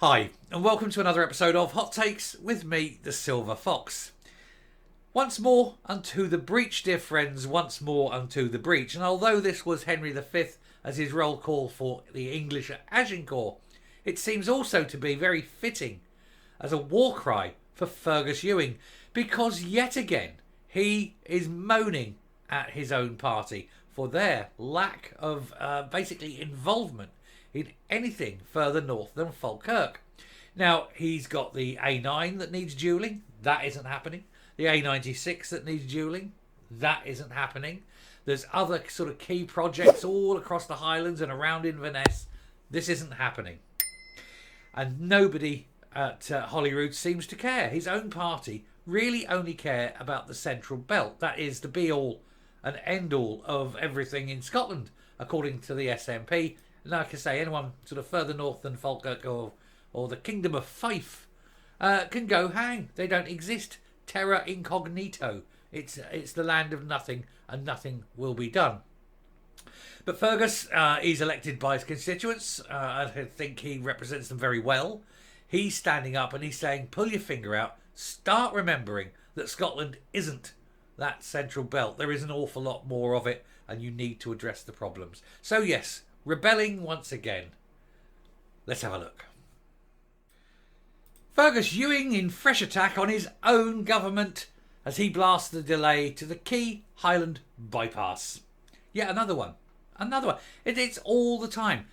Hi, and welcome to another episode of Hot Takes with me, the Silver Fox. Once more unto the breach, dear friends, once more unto the breach. And although this was Henry V as his roll call for the English at Agincourt, it seems also to be very fitting as a war cry for Fergus Ewing, because yet again he is moaning at his own party for their lack of basically involvement in anything further north than Falkirk. Now, he's got the A9 that needs dueling. That isn't happening. The A96 that needs dueling. That isn't happening. There's other sort of key projects all across the Highlands and around Inverness. This isn't happening. And nobody at Holyrood seems to care. His own party really only care about the Central Belt. That is the be-all and end-all of everything in Scotland, according to the SNP. Like I say, anyone sort of further north than Falkirk or the Kingdom of Fife can go hang. They don't exist. Terra incognito. It's the land of nothing, and nothing will be done. But Fergus, he's elected by his constituents. I think he represents them very well. He's standing up and he's saying, pull your finger out. Start remembering that Scotland isn't that central belt. There is an awful lot more of it, and you need to address the problems. So yes, rebelling once again. Let's have a look. Fergus Ewing in fresh attack on his own government as he blasts the delay to the key Highland bypass. Yet another one. Another one. It's all the time.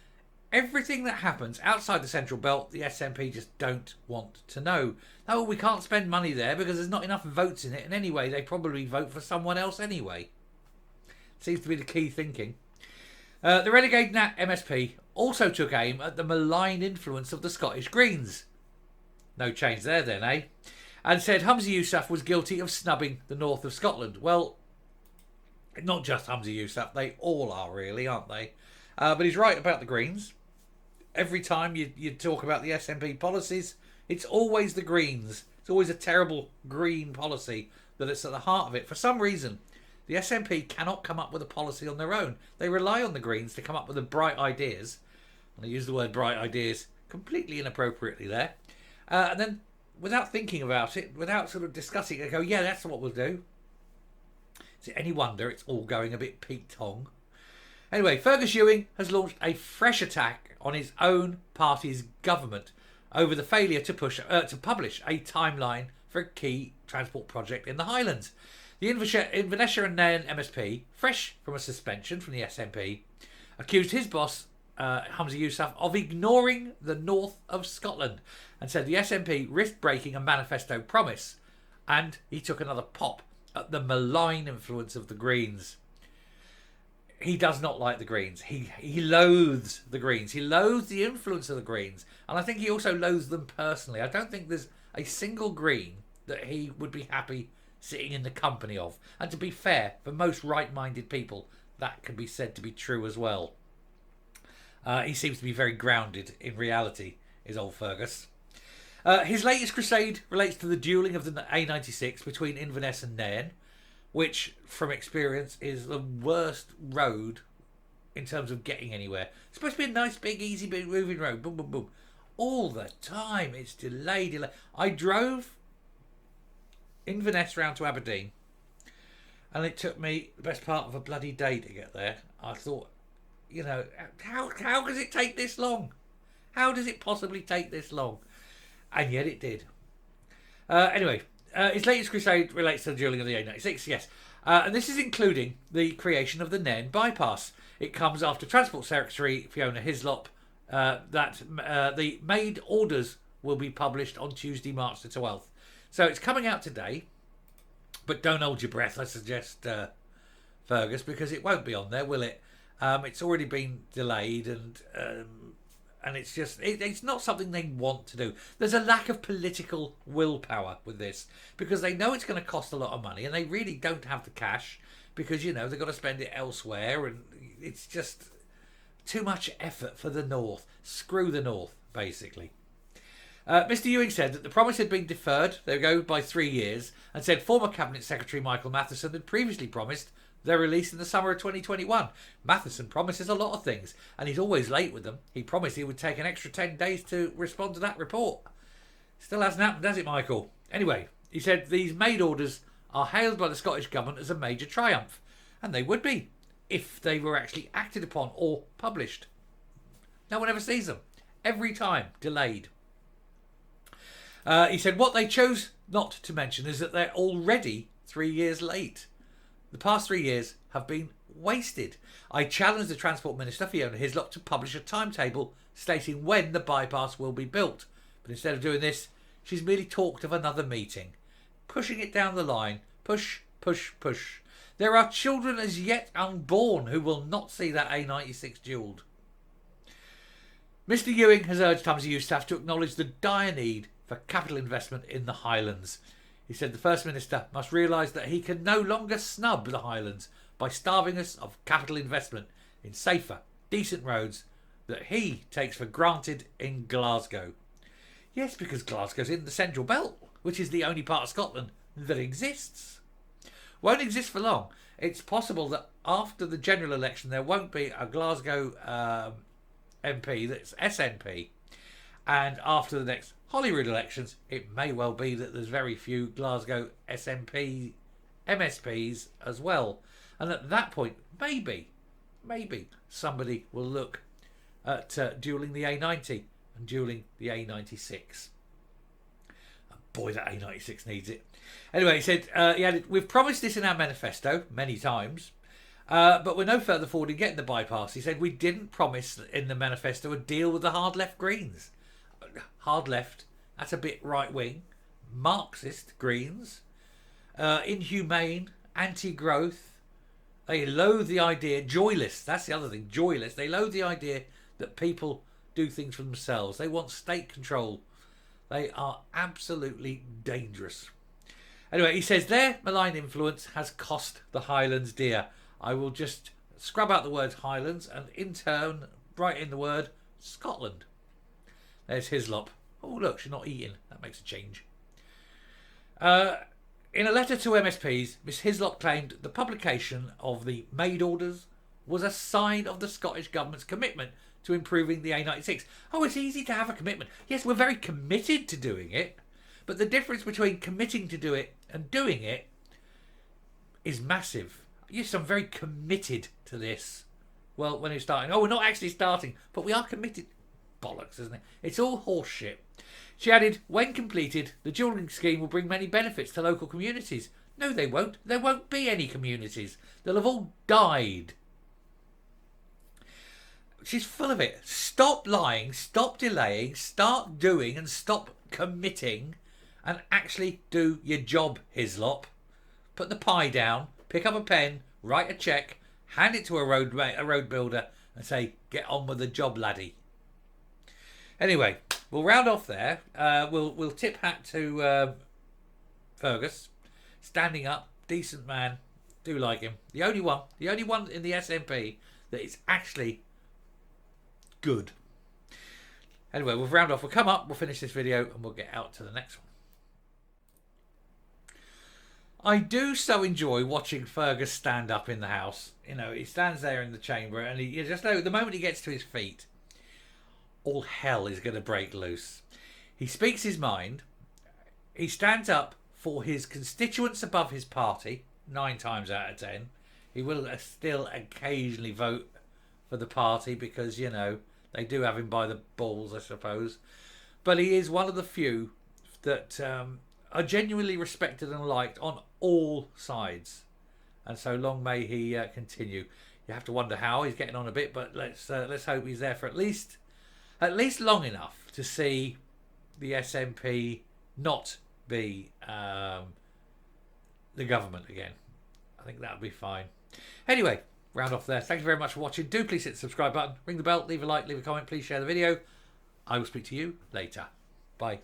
Everything that happens outside the central belt, the SNP just don't want to know. Oh, we can't spend money there because there's not enough votes in it. And anyway, they probably vote for someone else anyway. Seems to be the key thinking. The renegade MSP also took aim at the malign influence of the Scottish Greens. No change there then, eh? And said Humza Yousaf was guilty of snubbing the north of Scotland. Well, not just Humza Yousaf, they all are really, aren't they? But he's right about the Greens. Every time you talk about the SNP policies, it's always the Greens. It's always a terrible green policy that is at the heart of it. For some reason, the SNP cannot come up with a policy on their own. They rely on the Greens to come up with the bright ideas. And I use the word bright ideas completely inappropriately there. And then, without thinking about it, without sort of discussing it, go, yeah, that's what we'll do. Is it any wonder it's all going a bit peak-tong? Anyway, Fergus Ewing has launched a fresh attack on his own party's government over the failure to publish a timeline for a key transport project in the Highlands. The Inverness and Nairn MSP, fresh from a suspension from the SNP, accused his boss, Humza Yousaf, of ignoring the north of Scotland and said the SNP risked breaking a manifesto promise, and he took another pop at the malign influence of the Greens. He does not like the Greens. He loathes the Greens. He loathes the influence of the Greens, and I think he also loathes them personally. I don't think there's a single Green that he would be happy sitting in the company of. And to be fair, for most right-minded people, that can be said to be true as well. He seems to be very grounded in reality, is old Fergus. His latest crusade relates to the dueling of the A96 between Inverness and Nairn, which, from experience, is the worst road in terms of getting anywhere. It's supposed to be a nice, big, easy, big moving road. Boom, boom, boom. All the time, it's delay. I drove Inverness round to Aberdeen, and it took me the best part of a bloody day to get there. I thought, you know, how does it take this long? How does it possibly take this long? And yet it did. Anyway, his latest crusade relates to the dueling of the A96, yes. And this is including the creation of the Nairn bypass. It comes after Transport Secretary Fiona Hislop that the made orders will be published on Tuesday, March the 12th. So it's coming out today, but don't hold your breath, I suggest, Fergus, because it won't be on there, will it? It's already been delayed, and it's just it's not something they want to do. There's a lack of political willpower with this, because they know it's going to cost a lot of money, and they really don't have the cash, because, you know, they've got to spend it elsewhere, and it's just too much effort for the North. Screw the North, basically. Mr Ewing said that the promise had been deferred, there we go, by 3 years, and said former Cabinet Secretary Michael Matheson had previously promised They're released in the summer of 2021. Matheson promises a lot of things, and he's always late with them. He promised he would take an extra 10 days to respond to that report. Still hasn't happened, has it, Michael? Anyway, he said these maid orders are hailed by the Scottish Government as a major triumph, and they would be if they were actually acted upon or published. No one ever sees them. Every time, delayed. He said what they chose not to mention is that they're already 3 years late. The past 3 years have been wasted. I challenged the Transport Minister, Fiona Hislop, to publish a timetable stating when the bypass will be built. But instead of doing this, she's merely talked of another meeting. Pushing it down the line. Push, push, push. There are children as yet unborn who will not see that A96 duelled. Mr Ewing has urged Tumsey Youth staff to acknowledge the dire need for capital investment in the Highlands. He said the First Minister must realise that he can no longer snub the Highlands by starving us of capital investment in safer, decent roads that he takes for granted in Glasgow. Yes, because Glasgow's in the Central Belt, which is the only part of Scotland that exists. Won't exist for long. It's possible that after the general election there won't be a Glasgow MP that's SNP, and after the next Holyrood elections it may well be that there's very few Glasgow SNP MSPs as well, and at that point maybe somebody will look at duelling the A90 and duelling the A96. Boy, that A96 needs it. Anyway, he said, he added, we've promised this in our manifesto many times, but we're no further forward in getting the bypass. He said, we didn't promise in the manifesto a deal with the hard left Greens. Hard left, that's a bit right wing. Marxist Greens. Inhumane, anti-growth. They loathe the idea, joyless, that's the other thing, joyless. They loathe the idea that people do things for themselves. They want state control. They are absolutely dangerous. Anyway, he says their malign influence has cost the Highlands dear. I will just scrub out the word Highlands and in turn write in the word Scotland. There's Hislop. Oh look, she's not eating. That makes a change. In a letter to MSPs, Miss Hislop claimed the publication of the maid orders was a sign of the Scottish Government's commitment to improving the A96. Oh, it's easy to have a commitment. Yes, we're very committed to doing it, but the difference between committing to do it and doing it is massive. Yes, I'm very committed to this. Well, when it's starting. Oh, we're not actually starting, but we are committed. Bollocks, isn't it? It's all horseshit. She added, when completed, the dueling scheme will bring many benefits to local communities. No, they won't. There won't be any communities. They'll have all died. She's full of it. Stop lying, stop delaying, start doing and stop committing and actually do your job, Hislop. Put the pie down, pick up a pen, write a cheque, hand it to a road builder and say, get on with the job, laddie. Anyway, we'll round off there. We'll tip hat to Fergus. Standing up, decent man. Do like him. The only one in the SNP that is actually good. Anyway, we'll round off. We'll come up, we'll finish this video and we'll get out to the next one. I do so enjoy watching Fergus stand up in the House. You know, he stands there in the chamber and you just know the moment he gets to his feet, all hell is going to break loose. He speaks his mind. He stands up for his constituents above his party, 9 times out of 10. He will still occasionally vote for the party because, you know, they do have him by the balls, I suppose. But he is one of the few that are genuinely respected and liked on all sides. And so long may he continue. You have to wonder how he's getting on a bit, but let's hope he's there for at least long enough to see the SNP not be the government again. I think that'll be fine. Anyway, round off there. Thank you very much for watching. Do please hit the subscribe button, ring the bell, leave a like, leave a comment, please share the video. I will speak to you later. Bye.